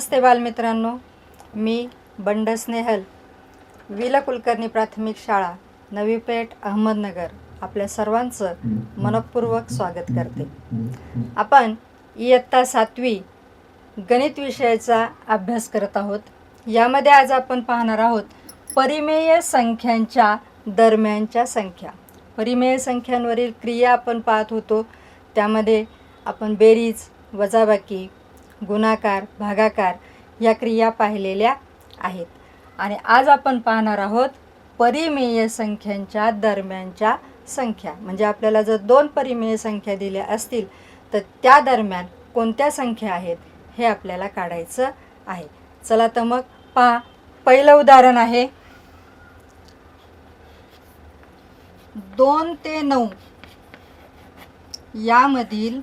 नमस्ते बालमित्रांनो, मी बंड स्नेहल, विला कुलकर्णी प्राथमिक शाळा नवी पेठ अहमदनगर आपल्या सर्वांचं मनपूर्वक स्वागत करते. आपण इयत्ता 7वी गणित विषयाचा अभ्यास करत आहोत. यामध्ये आज आपण पाहणार आहोत परिमेय संख्यांच्या दरम्यानच्या संख्या. परिमेय संख्यांवरील क्रिया आपण पाहत होतो. त्यामध्ये आपण बेरीज, वजाबाकी, गुणाकार, भागाकार या क्रिया पाहिलेल्या आहेत. आणि आज आपण पाहणार आहोत परिमेय संख्यांच्या दरम्यानच्या संख्या. म्हणजे आपल्याला जर दोन परिमेय संख्या दिल्या असतील तर त्या दरम्यान कोणत्या संख्या आहेत हे आपल्याला काढायचं आहे. चला तर मग पहा. पहिलं उदाहरण आहे 2 ते 9 यामधील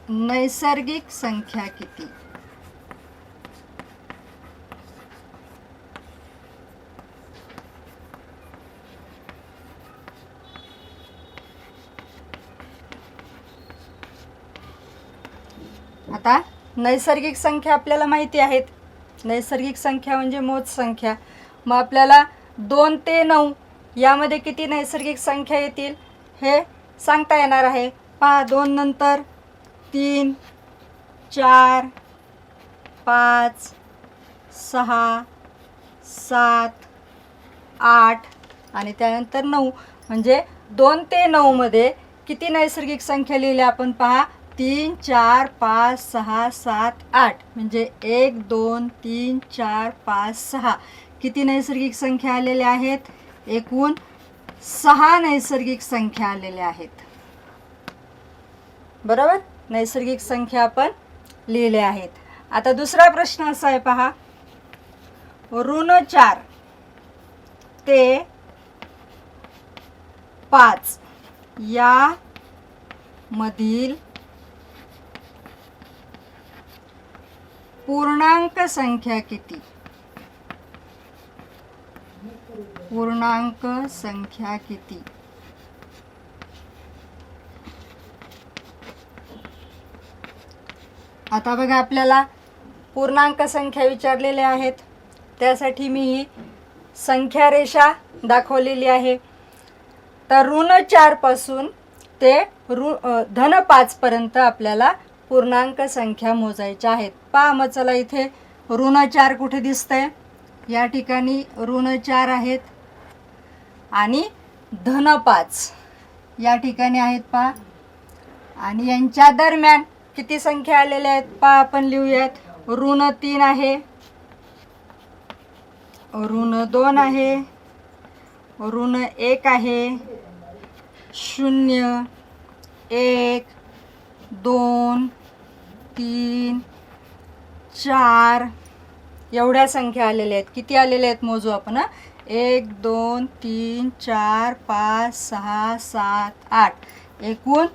नैसर्गिक संख्या किती? आता नैसर्गिक संख्या आपल्याला माहिती आहेत. नैसर्गिक संख्या म्हणजे मोज संख्या. मग आपल्याला 2 ते 9 यामध्ये किती नैसर्गिक संख्या येतील हे सांगता येणार आहे. पहा, 2 नंतर 3, 4, 5, 6, 7, 8 आणि त्यानंतर 9. म्हणजे 2 ते 9 मध्ये किती नैसर्गिक संख्या लिहिल्या आपण? पहा, 3, 4, 5, 6, 7, 8. म्हणजे 1, 2, 3, 4, 5, 6 किती नैसर्गिक संख्या आलेल्या आहेत? एकूण 6 नैसर्गिक संख्या आलेल्या आहेत. बरोबर, नैसर्गिक संख्या आपण लिहिल्या आहेत. आता दुसरा प्रश्न असा आहे, पहा, -4 ते 5 या मधील पूर्णांक संख्या किती? पूर्णांक संख्या किती? आता बघा, आपल्याला पूर्णांक संख्या विचारलेल्या आहेत. त्यासाठी मी ही संख्या रेषा दाखवलेली आहे. तर -4 पासून ते -5 पर्यंत आपल्याला पूर्णांक संख्या मोजायच्या आहेत. पहा, मग चला, इथे -4 कुठे दिसतंय? या ठिकाणी -4 आहेत आणि -5 या ठिकाणी आहेत. पहा, आणि यांच्या दरम्यान किती संख्या आलेल्या आहेत? पहा, आपण लिहूयात. -3 आहे, -2 आहे, -1 आहे, 0, 1, 2, 3, 4 एवढ्या संख्या आलेल्या आहेत. किती आलेल्या आहेत मोजू आपण. 1, 2, 3, 4, 5, 6, 7, 8 एकूण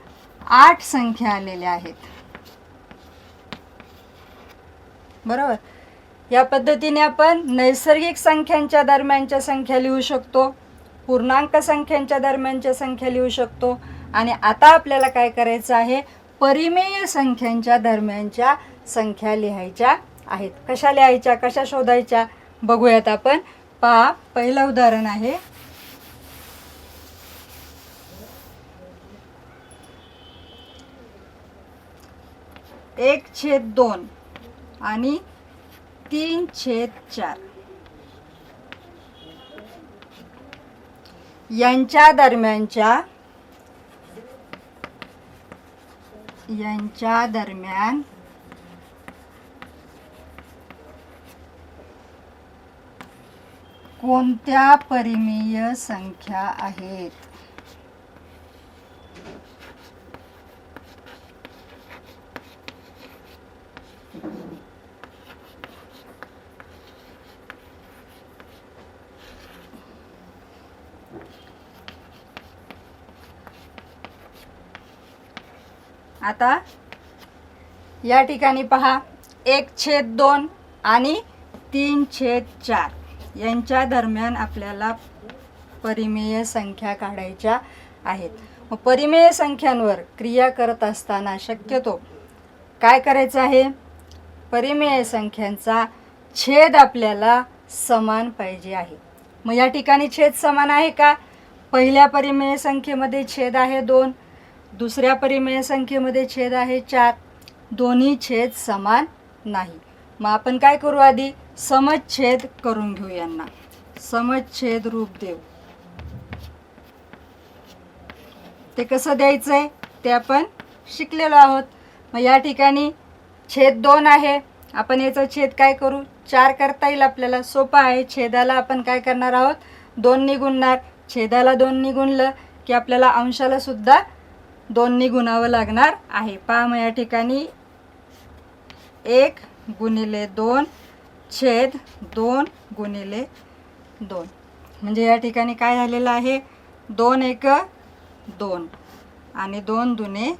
8 संख्या आलेल्या आहेत. बरोबर, या पद्धतीने आपण नैसर्गिक संख्यांच्या दरम्यानच्या संख्या लिहू शकतो, पूर्णांक संख्यांच्या दरम्यानच्या संख्या लिहू शकतो. आणि आता आपल्याला काय करायचं आहे? परिमेय संख्यांच्या दरम्यानच्या संख्या लिहायच्या आहेत. कशा लिहायच्या, कशा शोधायच्या बघूयात आपण. पहा, पहिलं उदाहरण आहे 1/2 आणि 3/4 यांच्या दरम्यान कोणत्या परिमेय संख्या आहेत? आता या ठिकाणी पहा, 1/2 आणि 3/4 यांच्या दरम्यान आपल्याला परिमेय संख्या काढायच्या आहेत. मग परिमेय संख्यांवर क्रिया करत असताना शक्यतो काय करायचं आहे, परिमेय संख्यांचा छेद आपल्याला समान पाहिजे आहे. मग या ठिकाणी छेद समान आहे का? पहिल्या परिमेय संख्येमध्ये छेद आहे 2, दुसऱ्या परिमेय संख्येमध्ये छेद आहे 4. दोन्ही छेद समान नाही. मग आपण काय करू, आधी समछेद करून घेऊ. यांना समछेद रूप देऊ. ते कसं द्यायचं आहे ते आपण शिकलेलो आहोत. मग या ठिकाणी छेद 2 आहे, आपण याचं छेद काय करू, 4 करता येईल आपल्याला, सोपं आहे. छेदाला आपण काय करणार आहोत, 2 ने गुणणार. छेदाला 2 ने गुणलं की आपल्याला अंशाला सुद्धा 2 ने गुणावं लागणार आहे. पहा मग या ठिकाणी 1 गुणिले 2 छेद 2 गुणिले 2. म्हणजे या ठिकाणी काय झालेलं आहे, 2 1 2 आणि 2 दुने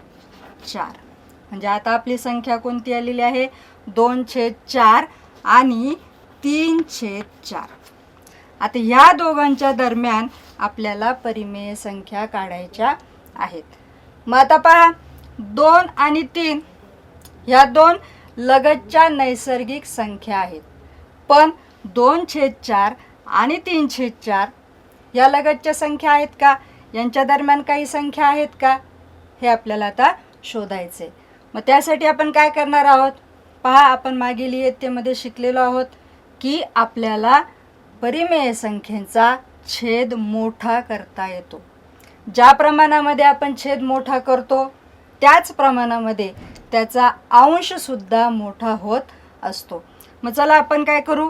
4. म्हणजे आता आपली संख्या कोणती आलेली आहे, 2/4 आणि 3/4. आता ह्या दोघांच्या दरम्यान आपल्याला परिमेय संख्या काढायच्या आहेत. मग आता पहा 2 आणि 3 ह्या दोन लगतच्या नैसर्गिक संख्या आहेत. पण 2/4 आणि 3/4 या लगतच्या संख्या आहेत का, यांच्या दरम्यान काही संख्या आहेत का, हे आपल्याला आता शोधायचे. मग त्यासाठी आपण काय करणार आहोत, पहा आपण मागील इयत्तेमध्ये शिकलेलो आहोत की आपल्याला परिमेय संख्येचा छेद मोठा करता येतो. ज्या प्रमाणामध्ये आपण छेद मोठा करतो त्याच प्रमाणामध्ये त्याचा अंशसुद्धा मोठा होत असतो. मग चला आपण काय करू,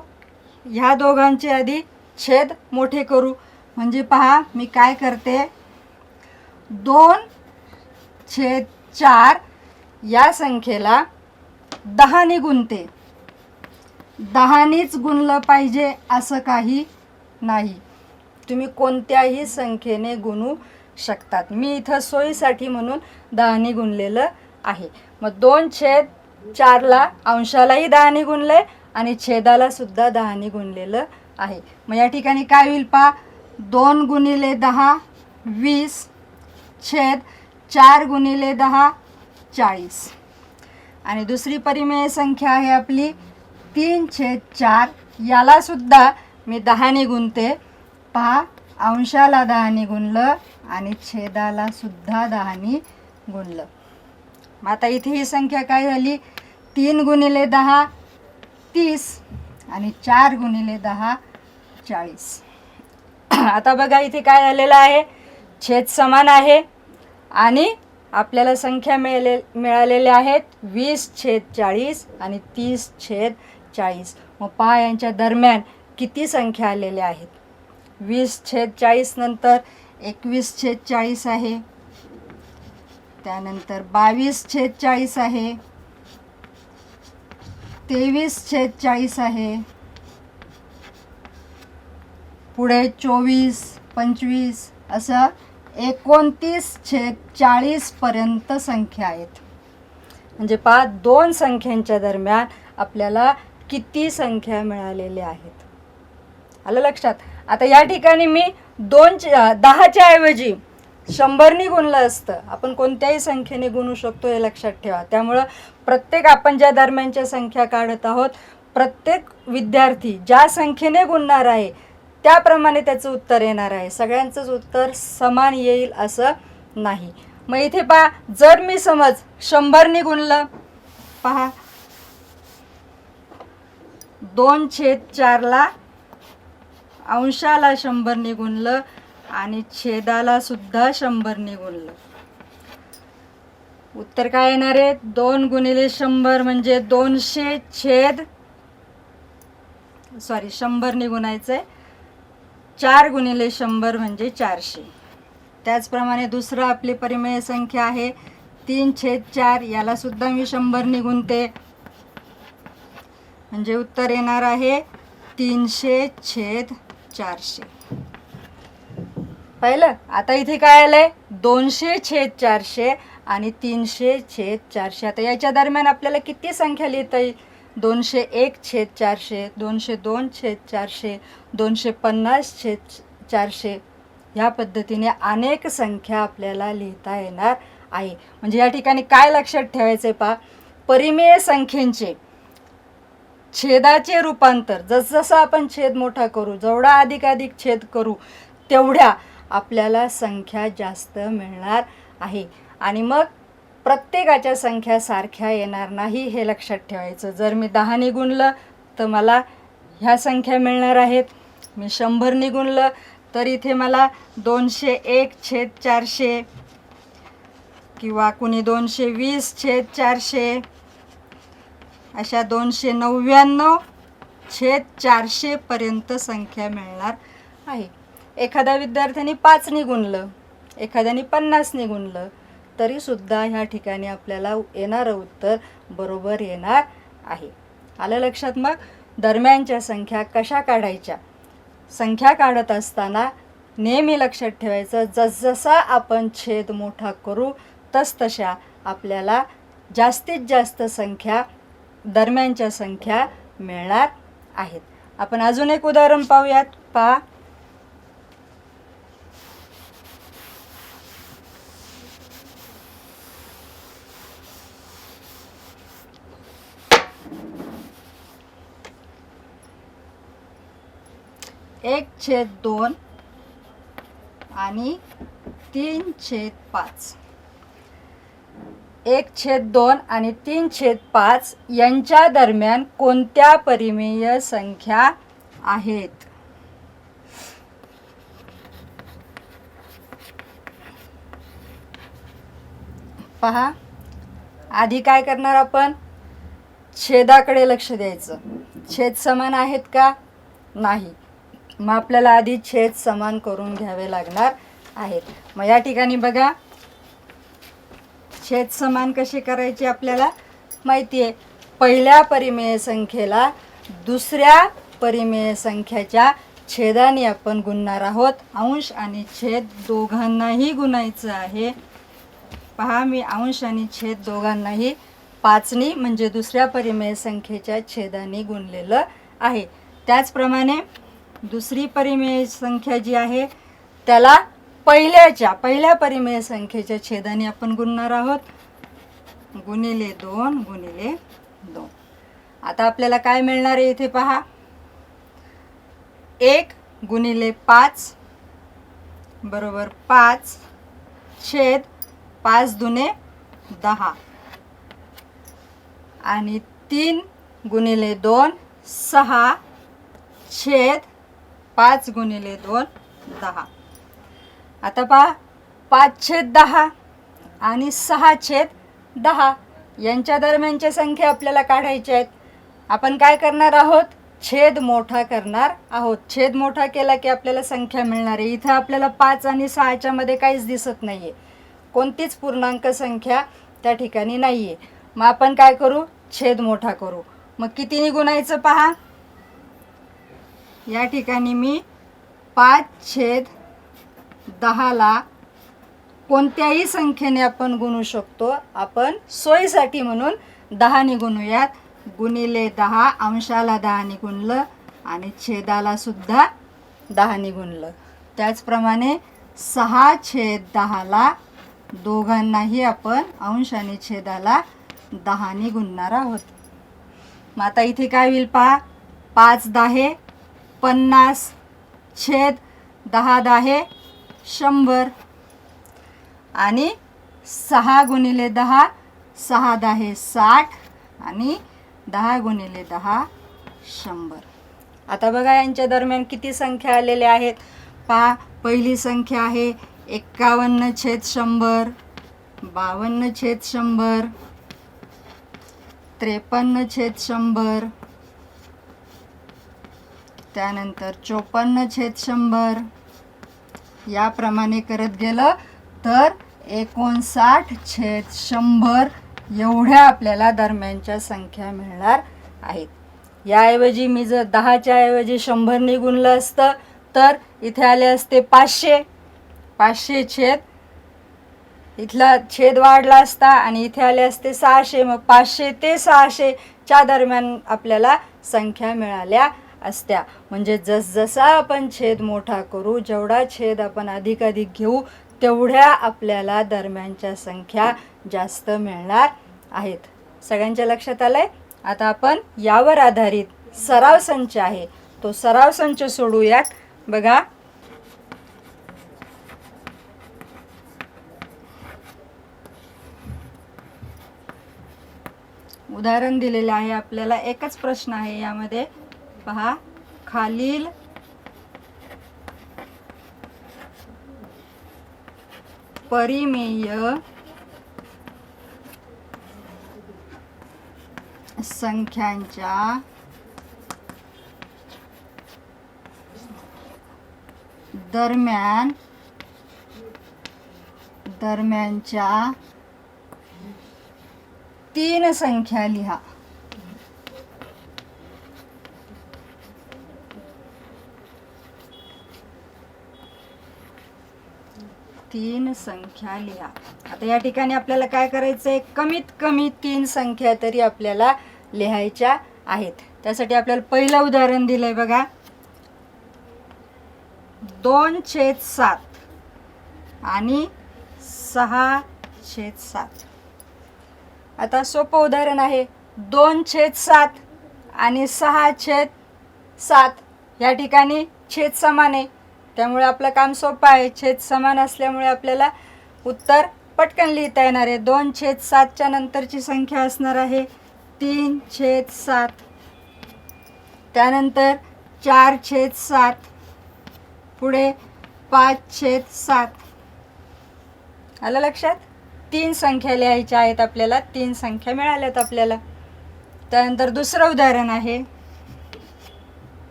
ह्या दोघांचे आधी छेद मोठे करू. म्हणजे पहा मी काय करते, 2/4 या संख्येला 10 ने गुणते. 10 नेच गुणलं पाहिजे असं काही नाही, तुम्ही कोणत्याही संख्येने गुणू शकतात. मी इथं सोयीसाठी म्हणून 10 ने गुणलेलं आहे. मग 2/4ला अंशालाही 10 ने गुणले आणि छेदाला सुद्धा 10 ने गुणलेलं आहे. मग या ठिकाणी काय होईल पहा, 2 गुणिले 10 20 छेद 4 गुणिले 10 40. आणि दुसरी परिमेय संख्या आहे आपली 3/4. याला सुद्धा मी 10 ने गुणते. पहा अंशाला 10 ने गुणलं आणि छेदाला सुद्धा 10 ने गुणलं. मग आता इथे ही संख्या काय झाली, 3 गुणिले 10 30 आणि 4 गुणिले 10 40. आता बघा इथे काय झालेलं आहे, छेद समान आहे आणि आपल्याला संख्या मिळालेल्या आहेत 20/40 आणि 30/40. मग पहा यांच्या दरम्यान किती संख्या आलेल्या आहेत. 20/40 नंतर 21/40 आहे, त्यानंतर 22/40 आहे, 23/40 आहे, पुढे 24 25 असं 29/40 पर्यंत संख्या आहेत. म्हणजे पहा 2 संख्यांच्या दरम्यान आपल्याला किती संख्या मिळालेल्या आहेत. आलं लक्षात. आता या ठिकाणी मी 10च्या ऐवजी 100ने गुणलं असतं. आपण कोणत्याही संख्येने गुणू शकतो हे लक्षात ठेवा. त्यामुळं प्रत्येक आपण ज्या दरम्यानच्या संख्या काढत आहोत, प्रत्येक विद्यार्थी ज्या संख्येने गुणणार आहे त्याप्रमाणे त्याचं उत्तर येणार आहे. सगळ्यांचंच उत्तर समान येईल असं नाही. मग इथे पहा, जर मी समज 100ने गुणलं, पहा 2/4ला अंशाला 100ने गुणलं आणि छेदाला सुद्धा 100ने गुणलं, उत्तर काय येणार आहे, 2 गुणिले 100 म्हणजे 200 छेद 100ने गुणायचं आहे, 4 गुणिले 100 म्हणजे 400. त्याचप्रमाणे दुसरं आपली परिमेय संख्या आहे 3/4. याला सुद्धा मी 100ने गुणते, म्हणजे उत्तर येणार आहे 300/400. पाहिलं. आता इथे काय आलंय, 200/400 आणि 300/400. आता याच्या दरम्यान आपल्याला किती संख्या लिहिता येईल, 201/400, 202/400, 250/400. ह्या पद्धतीने अनेक संख्या आपल्याला लिहिता येणार आहे. म्हणजे या ठिकाणी काय लक्षात ठेवायचे पहा, परिमेय संख्येचे छेदाचे रूपांतर जसजसं आपण छेद मोठा करू, जेवढा अधिकाधिक छेद करू तेवढ्या आपल्याला संख्या जास्त मिळणार आहे. आणि मग प्रत्येकाच्या संख्या सारख्या येणार नाही हे लक्षात ठेवायचं. जर मी 10 गुणलं तर मला ह्या संख्या मिळणार आहेत. मी 100 गुणलं तर इथे मला 201/400 किंवा कुणी 220/400 अशा 299/400 पर्यंत संख्या मिळणार आहे. एखाद्या विद्यार्थ्याने 5 गुणलं, एखाद्याने 50 गुणलं तरीसुद्धा ह्या ठिकाणी आपल्याला येणारं उत्तर बरोबर येणार आहे. आलं लक्षात? मग दरम्यानच्या संख्या कशा काढायच्या? संख्या काढत असताना नेहमी लक्षात ठेवायचं, जसजसा आपण छेद मोठा करू तसतशा आपल्याला जास्तीत जास्त संख्या दरम्यानच्या संख्या मिळणार आहेत. आपण अजून एक उदाहरण पाहूयात. पहा, एक छेद 2 आणि 3/5. 1/2 आणि 3/5 यांच्या दरम्यान कोणत्या परिमेय संख्या आहेत? पहा, आधी काय करणार आपण? छेदाकडे लक्ष द्यायचं. छेद समान आहेत का? नाही. मग आपल्याला आधी छेद समान करून घ्यावे लागणार आहेत. मग या ठिकाणी बघा, छेद समान कसे करायचे आपल्याला माहिती आहे. पहिल्या परिमेय संख्येला दुसऱ्या परिमेय संख्याच्या छेदाने आपण गुणणार आहोत. अंश आणि छेद दोघांनाही गुणायचं आहे. पहा, मी अंश आणि छेद दोघांनाही 5 म्हणजे दुसऱ्या परिमेय संख्येच्या छेदाने गुणलेलं आहे. त्याचप्रमाणे दुसरी परिमेय संख्या जी आहे त्याला पहिल्या परिमेय संख्येच्या छेदाने आपण गुणणार आहोत. गुणिले 2 गुणिले 2. आता आपल्याला काय मिळणार आहे इथे पहा, 1 गुणिले 5 बरोबर 5 छेद 5 दुने 10 आणि 3 गुणिले 2 6 छेद 5 गुणिले 2 10. आता पहा, 5/10 आणि 6/10 यांच्या दरम्यानच्या संख्या आपल्याला काढायच्या आहेत. आपण काय करणार आहोत? छेद मोठा करणार आहोत. छेद मोठा केला की आपल्याला संख्या मिळणार आहे. इथं आपल्याला 5 आणि 6च्या मध्ये काहीच दिसत नाही आहे, कोणतीच पूर्णांक संख्या त्या ठिकाणी नाही आहे. मग आपण काय करू? छेद मोठा करू. मग कितीने गुणायचं पहा, या ठिकाणी मी 5/10ला कोणत्याही संख्येने आपण गुणू शकतो. आपण सोयीसाठी म्हणून 10ने गुणूयात. गुणिले 10, अंशाला 10ने गुणलं आणि छेदाला सुद्धा 10ने गुणलं. त्याचप्रमाणे 6/10ला दोघांनाही आपण अंश आणि छेदाला 10ने गुणणार आहोत. मग आता इथे काय होईल पहा, 5/10 50 छेद 10/10 100 आणि 6 गुणिले 10 6/10 60 आणि 10 गुणिले 10 100. आता बघा यांच्या दरम्यान किती संख्या आलेल्या आहेत पहा. पहिली संख्या आहे 51/100, 52/100, 53/100, त्यानंतर 54/100. याप्रमाणे करत गेलं तर 59/100 एवढ्या आपल्याला दरम्यानच्या संख्या मिळणार आहेत. याऐवजी मी जर 10च्या ऐवजी 100ने गुणलं असतं तर इथे आले असते 500. 500 छेद इथला छेद वाढला असता आणि इथे आले असते 600. मग 500 ते 600च्या दरम्यान आपल्याला संख्या मिळाल्या असत्या. म्हणजे जसजसा आपण छेद मोठा करू, जेवढा छेद आपण अधिकाधिक घेऊ, तेवढ्या आपल्याला दरम्यानच्या संख्या जास्त मिळणार आहेत. सगळ्यांच्या लक्षात आलंय? आता आपण यावर आधारित सराव संच आहे तो सराव संच सोडूयात. बघा, उदाहरण दिलेले आहे आपल्याला. एकच प्रश्न आहे यामध्ये. पहा, खालील परिमेय संख्यांच्या दरम्यानच्या 3 संख्या लिहा. तीन संख्या लिहा. आता या ठिकाणी आपल्याला काय करायचंय? कमीत कमी 3 संख्या तरी आपल्याला लिहायच्या आहेत. त्यासाठी आपल्याला पहिलं उदाहरण दिलंय बघा, 2/7 आणि 6/7. आता सोपं उदाहरण आहे. 2/7 आणि 6/7. या ठिकाणी छेद समान आहे, त्यामुळे आपलं काम सोपं आहे. छेद समान असल्यामुळे आपल्याला उत्तर पटकन लिहिता येणार आहे. 2/7च्या नंतरची संख्या असणार आहे 3/7. त्यानंतर 4/7. पुढे 5/7. आलं लक्षात? 3 संख्या लिहायच्या आहेत आपल्याला. 3 संख्या मिळाल्यात आपल्याला. त्यानंतर दुसरं उदाहरण आहे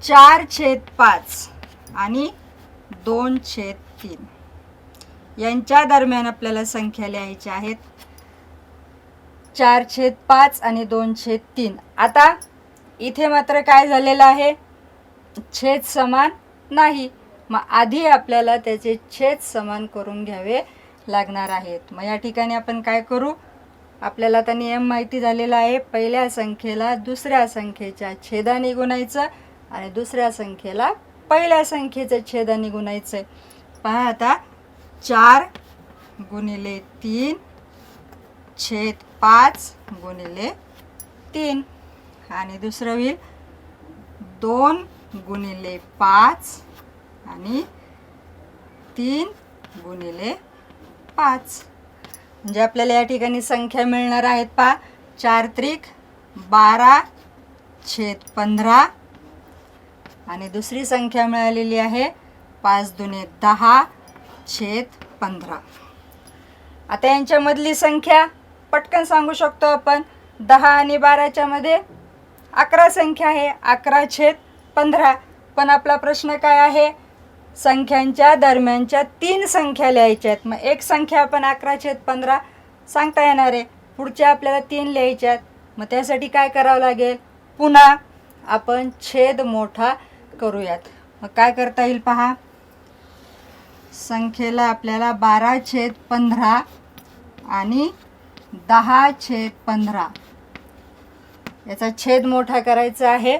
4/5 आणि 2/3. यांच्या दरम्यान आपल्याला संख्या लिहायच्या आहेत. 4/5 आणि 2/3. आता इथे मात्र काय झालेलं आहे? छेद समान नाही. मग आधी आपल्याला त्याचे छेद समान करून घ्यावे लागणार आहेत. मग या ठिकाणी आपण काय करू? आपल्याला आता नियम माहिती झालेला आहे. पहिल्या संख्येला दुसऱ्या संख्येच्या छेदाने गुणायचं आणि दुसऱ्या संख्येला पहिल्या संख्येचं छेदाने गुणायचं. पहा आता, 4 गुणिले 3 छेद 5 गुणिले 3. आणि दुसरं होईल 2 गुणिले 5 आणि 3 गुणिले 5. म्हणजे आपल्याला या ठिकाणी संख्या मिळणार आहेत. पहा, 4 त्रिक 12 छेद 15 आणि दुसरी संख्या मिळालेली आहे 5 दुने 10 छेद 15. आता यांच्यामधली संख्या पटकन सांगू शकतो आपण. 10 आणि 12च्या मध्ये 11 संख्या आहे, 11/15. पण आपला प्रश्न काय आहे? संख्यांच्या दरम्यानच्या 3 संख्या लिहायच्या आहेत. मग एक संख्या आपण 11/15 सांगता येणार आहे, पुढच्या आपल्याला 3 लिहायच्या आहेत. मग त्यासाठी काय करावं लागेल? पुन्हा आपण छेद मोठा करूयात. मग काय करता येईल? पहा, संख्येला आपल्याला 12/15 आणि 10/15 याचा छेद मोठा करायचा आहे.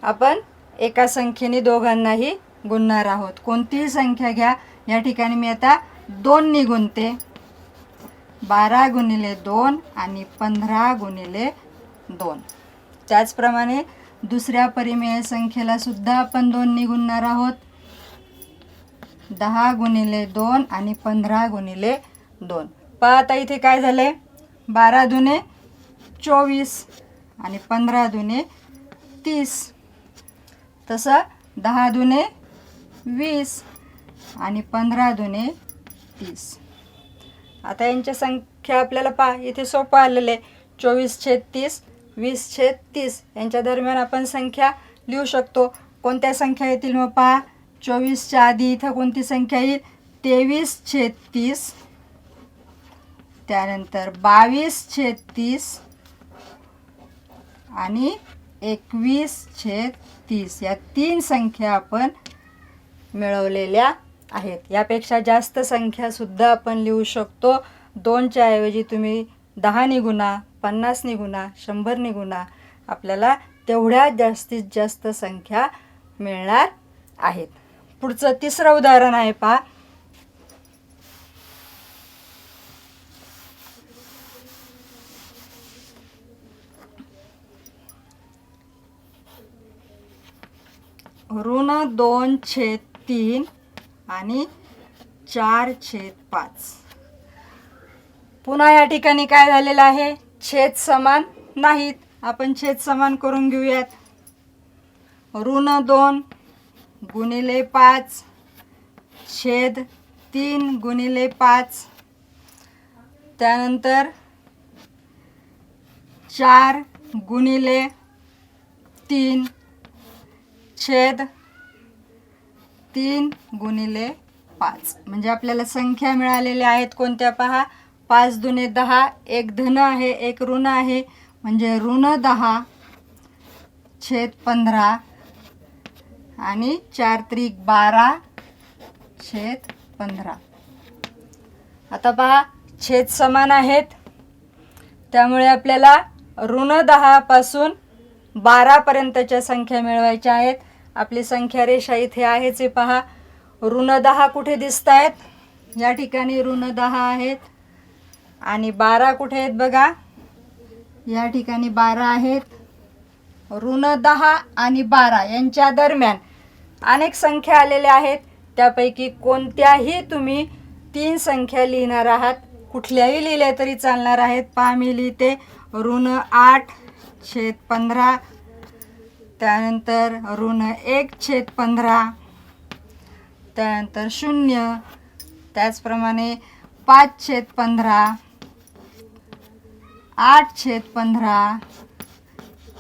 आपण एका संख्येने दोघांनाही गुणणार आहोत. कोणतीही संख्या घ्या. या ठिकाणी मी आता 2 ने गुणते. 12 गुणिले 2 आणि 15 गुणिले 2. त्याचप्रमाणे दुसऱ्या परिमेय संख्येला सुद्धा आपण 2 ने गुणणार आहोत. 10 गुणिले 2 आणि 15 गुणिले 2. पहा आता इथे काय झालंय? 12 दुने 24 आणि 15 दुने 30. तसं 10 दुने 20 आणि 15 दुने 30. आता यांच्या संख्या आपल्याला पहा इथे सोपं आलेलं आहे. 24/30 20/30 यांच्या दरम्यान आपण संख्या लिहू शकतो. कोणत्या संख्या येतील मग पहा? 24च्या आधी इथं कोणती संख्या येईल? 23/30. त्यानंतर 22/30 आणि 21/30. या 3 संख्या आपण मिळवलेल्या आहेत. यापेक्षा जास्त संख्या सुद्धा आपण लिहू शकतो. 2च्या ऐवजी तुम्ही 10 ने गुणा, 50 ने गुणा, 100 ने गुणा. आपल्याला तेवढ्या जास्तीत जास्त संख्या मिळणार आहेत. पुढचं तिसरं उदाहरण आहे पहा. ऋण 2/3 आणि 4/5. पुन्हा या ठिकाणी काय झालेलं आहे, छेद समान नाहीत. आपण छेद समान करून घेऊयात. ऋण 2 गुणिले 5 छेद 3 गुणिले 5. त्यानंतर 4 गुणिले 3 छेद 3 गुणिले 5. म्हणजे आपल्याला संख्या मिळालेल्या आहेत कोणत्या पहा. 5 दुने 10, एक धन आहे एक ऋण आहे, म्हणजे ऋण 10 छेद 15 आणि 4 त्रिक 12 छेद 15. आता पहा छेद समान आहेत, त्यामुळे आपल्याला ऋण 10 पासून 12 पर्यंतच्या संख्या मिळवायच्या आहेत. आपली संख्या रेषा इथे आहेच आहे पहा. ऋण 10 कुठे दिसत आहेत, या ठिकाणी ऋण 10 आहेत. आणि 12 कुठे आहेत बघा, या ठिकाणी 12 आहेत. ऋण 10 आणि 12 यांच्या दरम्यान अनेक संख्या आलेल्या आहेत. त्यापैकी कोणत्याही तुम्ही 3 संख्या लिहिणार आहात, कुठल्याही लिहिल्या तरी चालणार आहेत. पहा मी लिहिते ऋण 8 छेद 15, त्यानंतर ऋण 1 छेद 15, त्यानंतर 0, त्याचप्रमाणे 5 छेद 15, 8 छेद 15.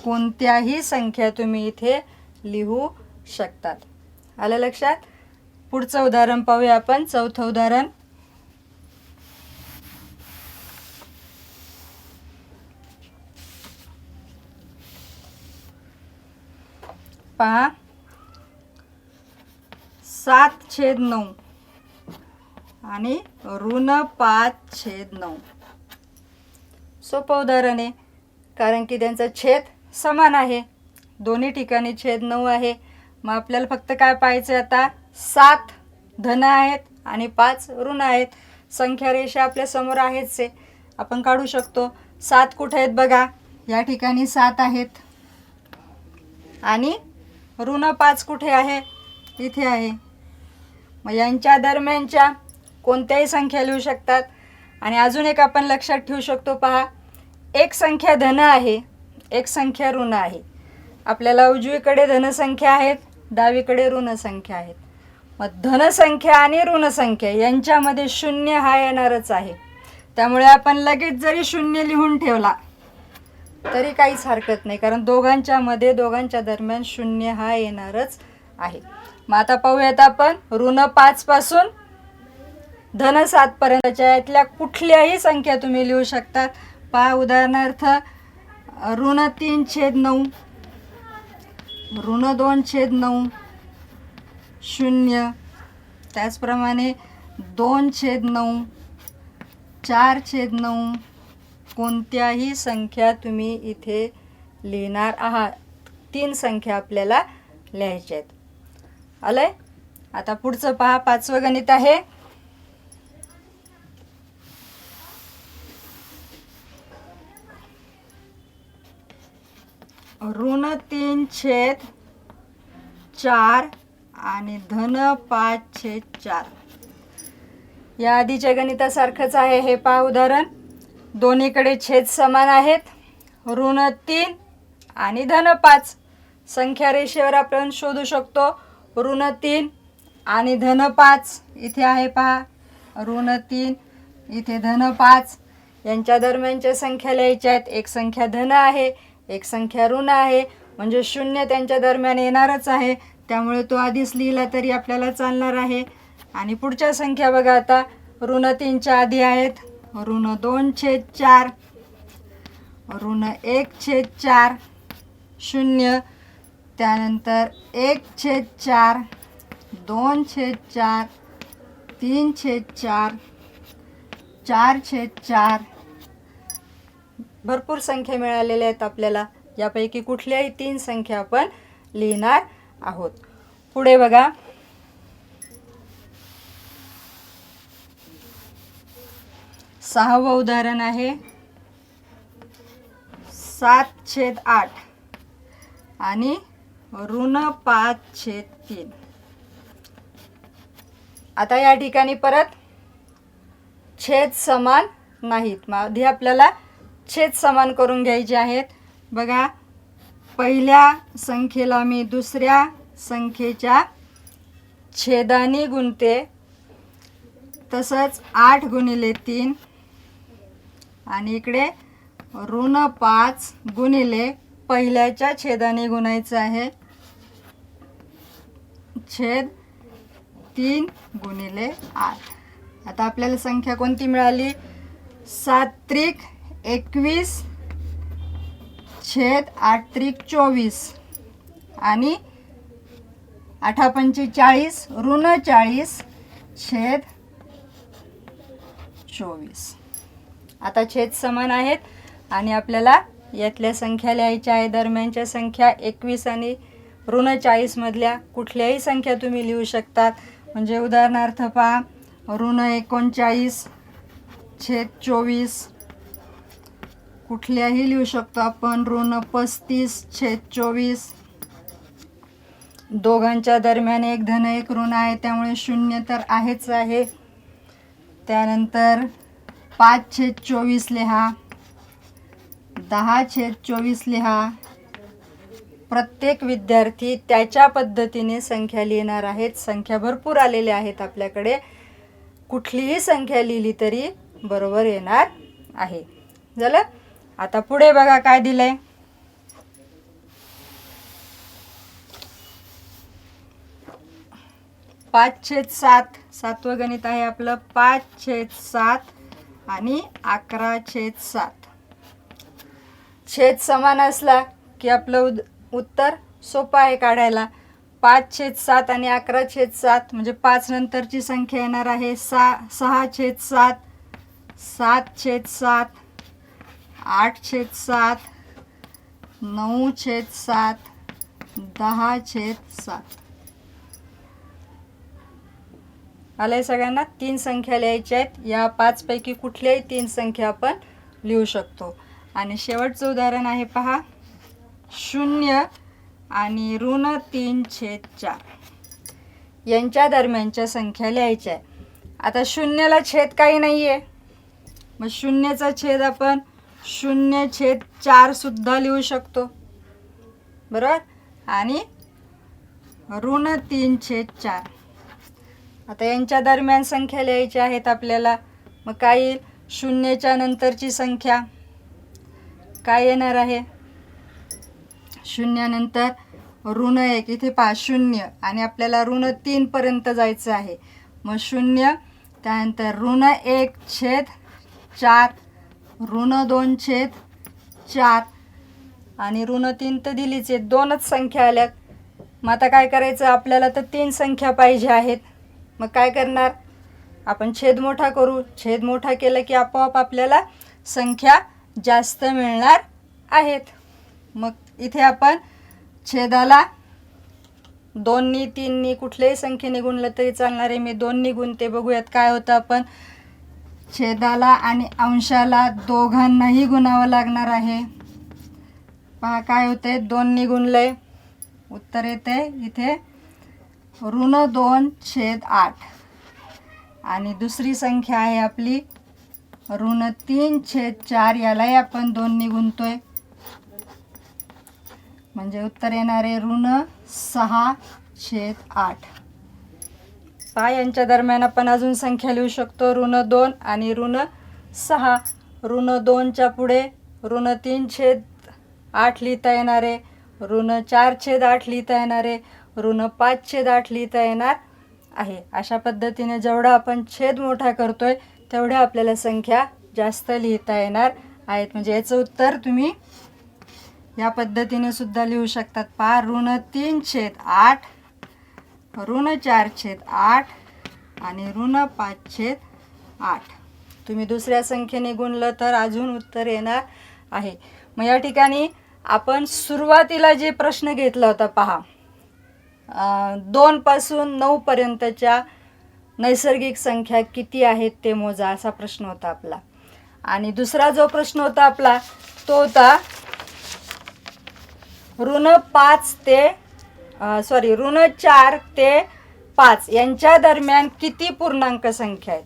कोणत्याही संख्या तुम्ही इथे लिहू शकतात. आलं लक्षात. पुढचं उदाहरण पाहूया आपण. चौथं उदाहरण. पहा 7/9 आणि ऋण 5/9. सोपं उदाहरण आहे, कारण की त्यांचा छेद समान आहे. दोन्ही ठिकाणी छेद 9 आहे. मग आपल्याला फक्त काय पाहायचं आहे आता, 7 धन आहेत आणि 5 ऋण आहेत. संख्या रेषा आपल्या समोर आहेच आहे, आपण काढू शकतो. 7 कुठे आहेत बघा, या ठिकाणी 7 आहेत. आणि ऋण 5 कुठे आहे, इथे आहे. मग यांच्या दरम्यानच्या कोणत्याही संख्या लिहू शकतात. आणि अजून एक आपण लक्षात ठेवू शकतो पहा, एक संख्या धन आहे, एक संख्या ऋण आहे. आपल्याला उजवीकडे धनसंख्या आहेत, डावीकडे ऋणसंख्या आहेत. मग धनसंख्या आणि ऋणसंख्या यांच्यामध्ये 0 हा येणारच आहे. त्यामुळे आपण लगेच जरी 0 लिहून ठेवला तरी काहीच हरकत नाही, कारण दोघांच्या दरम्यान 0 हा येणारच आहे. मग आता पाहूयात आपण ऋण 5 पासून धन 7 पर्यंतच्या यातल्या कुठल्याही संख्या तुम्ही लिहू शकतात. पहा उदाहरणार्थ ऋण 3/9, ऋण 2/9, 0, त्याचप्रमाणे 2/9, 4/9. कोणत्याही संख्या तुम्ही इथे लिहिणार आहात. 3 संख्या आपल्याला लिहायच्या आहेत. आलंय. आता पुढचं पहा, 5वं गणित आहे. ऋण 3/4 आणि धन 5/4. या आधीच्या गणितासारखंच आहे हे पहा उदाहरण. दोन्हीकडे छेद समान आहेत. ऋण 3 आणि धन 5. संख्या रेषेवर आपण शोधू शकतो. ऋण 3 आणि धन 5 इथे आहे पहा. ऋण 3 इथे धन 5. यांच्या दरम्यानच्या संख्या लिहायच्या आहेत. एक संख्या धन आहे, एक संख्या ऋण आहे, म्हणजे 0 त्यांच्या दरम्यान येणारच आहे. त्यामुळे तो आधीच लिहिला तरी आपल्याला चालणार आहे. आणि पुढच्या संख्या बघा आता, ऋण 3च्या आधी आहेत ऋण 2/4, ऋण 1/4, 0, त्यानंतर 1/4, 2/4, 3/4, 4/4. भरपूर संख्या मिळालेल्या आहेत आपल्याला. यापैकी कुठल्याही 3 संख्या आपण लिहिणार आहोत. पुढे बघा, 6वं उदाहरण आहे 7/8 आणि -5/3. आता या ठिकाणी परत छेद समान नाहीत. मग आधी आपल्याला छेद समान करून घ्यायचे आहेत. बघा, पहिल्या संख्येला मी दुसऱ्या संख्येच्या छेदाने गुणते, तसंच 8 गुणिले 3 आणि इकडे -5 गुणिले पहिल्याच्या छेदाने गुणायचं आहे, छेद 3 गुणिले 8. आता आपल्याला संख्या कोणती मिळाली? 7×21 छेद 8×24 आणि 8×45 -40 छेद 24. आता छेद समान आहेत आणि आपल्याला यातल्या संख्या लिहायच्या आहे. दरम्यानच्या संख्या 21 आणि -40 मधल्या कुठल्याही संख्या तुम्ही लिहू शकतात. म्हणजे उदाहरणार्थ पहा, -39 छेद 24 कुठल्याही लिहू शकतो आपण. -35 छेद 24. दोघांच्या दरम्यान एक धन एक ऋण आहे, त्यामुळे 0 तर आहेच आहे. त्यानंतर 5/24 लिहा, 10/24 लिहा. प्रत्येक विद्यार्थी त्याच्या पद्धतीने संख्या लिहिणार आहेत. संख्या भरपूर आलेल्या आहेत आपल्याकडे. कुठलीही संख्या लिहिली तरी बरोबर येणार आहे. झालं. आता पुढे बघा काय दिलंय. 5/7. 7वं गणित आहे आपलं. 5/7 आणि 11/7. छेद समान असला की आपलं उत्तर सोपं आहे काढायला. 5/7 आणि 11/7 म्हणजे 5 नंतरची संख्या येणार आहे 6/7, 7/7, 8/7, 9/7, 10/7. आलंय सगळ्यांना. 3 संख्या लिहायच्या आहेत. या 5 पैकी कुठल्याही 3 संख्या आपण लिहू शकतो. आणि शेवटचं उदाहरण आहे पहा, 0 आणि -3/4 यांच्या दरम्यानच्या संख्या लिहायच्या आहे. आता 0ला छेद काही नाही आहे, मग 0चा छेद आपण 0/4 सुद्धा लिहू शकतो, बरोबर. आणि -3/4. आता यांच्या दरम्यान संख्या लिहायच्या आहेत आपल्याला. मग काय येईल? 0च्या नंतरची संख्या काय येणार आहे? 0 नंतर -1. इथे पहा 0 आणि आपल्याला -3 पर्यंत जायचं आहे. मग 0, त्यानंतर -1/4, -2/4 आणि -3 तर दिलीच आहे. 2च संख्या आल्यात. मग आता काय करायचं? आपल्याला तर 3 संख्या पाहिजे आहेत. मग काय करणार? आपण छेद मोठा करू. छेद मोठा केलं की आपोआप आपल्याला संख्या जास्त मिळणार आहेत. मग इथे आपण छेदाला 2नी 3नी कुठल्याही संख्येने गुणलं तरी चालणार आहे. मी 2नी गुणते, बघूयात काय होतं. आपण छेदाला आणि अंशाला दोघांनाही गुणावं लागणार आहे. पहा काय होते. 2नी गुणलंय, उत्तर येते इथे -2/8. आणि दुसरी संख्या आहे आपली -3/4. यालाही आपण 2नी गुणतोय, म्हणजे उत्तर येणार आहे -6/8. पहा यांच्या दरम्यान आपण अजून संख्या लिहू शकतो. -2 आणि -6. -2च्या पुढे -3/8 लिहिता येणार आहे, -4/8 लिहिता येणार आहे, -5/8 लिहिता येणार आहे. अशा पद्धतीने जेवढा आपण छेद मोठा करतोय तेवढ्या आपल्याला संख्या जास्त लिहिता येणार आहेत. म्हणजे याचं उत्तर तुम्ही या पद्धतीने सुद्धा लिहू शकतात. पहा -3/8, -4/8 आणि -5/8. तुम्ही दुसऱ्या संख्येने गुणलं तर अजून उत्तर येणार आहे. मग या ठिकाणी आपण सुरुवातीला जे प्रश्न घेतला होता पहा, 2 पासून 9 पर्यंतच्या नैसर्गिक संख्या किती आहेत ते मोजा, असा प्रश्न होता आपला. आणि दुसरा जो प्रश्न होता आपला तो होता ऋण 4 ते 5 यांच्या दरम्यान किती पूर्णांक संख्या आहेत.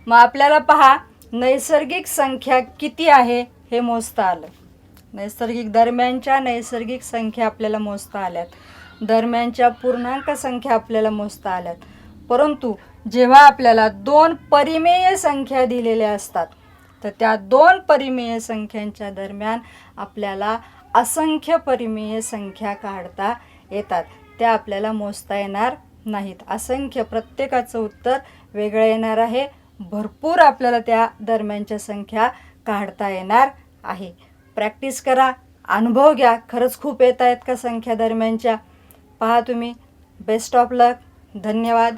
मग आपल्याला पहा, नैसर्गिक संख्या किती आहे हे मोजता आलं. दरम्यानच्या नैसर्गिक संख्या आपल्याला मोजता आल्यात, दरम्यानच्या पूर्णांक संख्या आपल्याला मोजता आल्यात. परंतु जेव्हा आपल्याला 2 परिमेय संख्या दिलेल्या असतात तर त्या 2 परिमेय संख्यांच्या दरम्यान आपल्याला असंख्य परिमेय संख्या काढता येतात, त्या आपल्याला मोजता येणार नाहीत. असंख्य, प्रत्येकाचं उत्तर वेगळं येणार आहे. भरपूर आपल्याला त्या दरम्यानच्या संख्या काढता येणार आहे. प्रॅक्टिस करा, अनुभव घ्या. खरंच खूप येत आहेत का संख्या दरम्यानच्या? पहा तुम्ही. बेस्ट ऑफ लक. धन्यवाद.